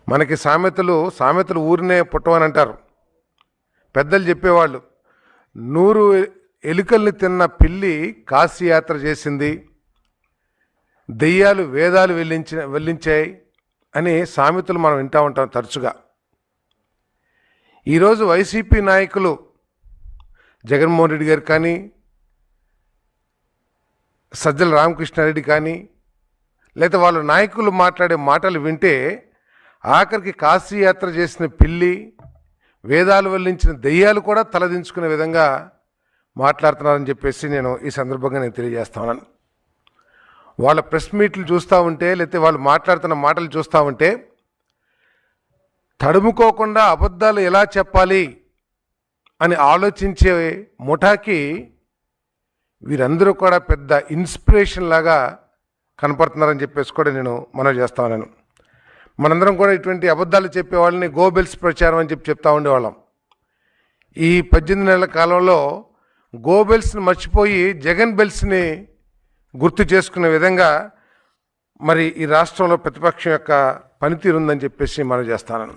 మనకి సామెతలు ఊరినే పుట్టవని అంటారు. పెద్దలు చెప్పేవాళ్ళు, 100 ఎలుకల్ని తిన్న పిల్లి కాశీ యాత్ర చేసింది, దెయ్యాలు వేదాలు వెళ్ళించాయి అని సామెతలు మనం వింటూ ఉంటాం తరచుగా. ఈరోజు వైసీపీ నాయకులు జగన్మోహన్ రెడ్డి గారు కానీ, సజ్జల రామకృష్ణారెడ్డి కానీ, లేదా వాళ్ళ నాయకులు మాట్లాడే మాటలు వింటే ఆఖరికి కాశీ యాత్ర చేసిన పిల్లి, వేదాలు వల్లించిన దెయ్యాలు కూడా తలదించుకునే విధంగా మాట్లాడుతున్నారని చెప్పేసి ఈ సందర్భంగా నేను తెలియజేస్తా ఉన్నాను. వాళ్ళ ప్రెస్ మీట్లు చూస్తూ ఉంటే, లేకపోతే వాళ్ళు మాట్లాడుతున్న మాటలు చూస్తూ ఉంటే తడుముకోకుండా అబద్ధాలు ఎలా చెప్పాలి అని ఆలోచించే ముఠాకి వీరందరూ కూడా పెద్ద ఇన్స్పిరేషన్ లాగా కనపడుతున్నారని చెప్పేసి కూడా నేను మనవి చేస్తా ఉన్నాను. మనందరం కూడా ఇటువంటి అబద్ధాలు చెప్పే వాళ్ళని గోబెల్స్ ప్రచారం అని చెప్తా ఉండేవాళ్ళం. ఈ 18 నెలల కాలంలో గోబెల్స్ని మర్చిపోయి జగన్ బెల్స్ని గుర్తు చేసుకునే విధంగా మరి ఈ రాష్ట్రంలో ప్రతిపక్షం యొక్క పనితీరు ఉందని చెప్పేసి మనం చేస్తాను.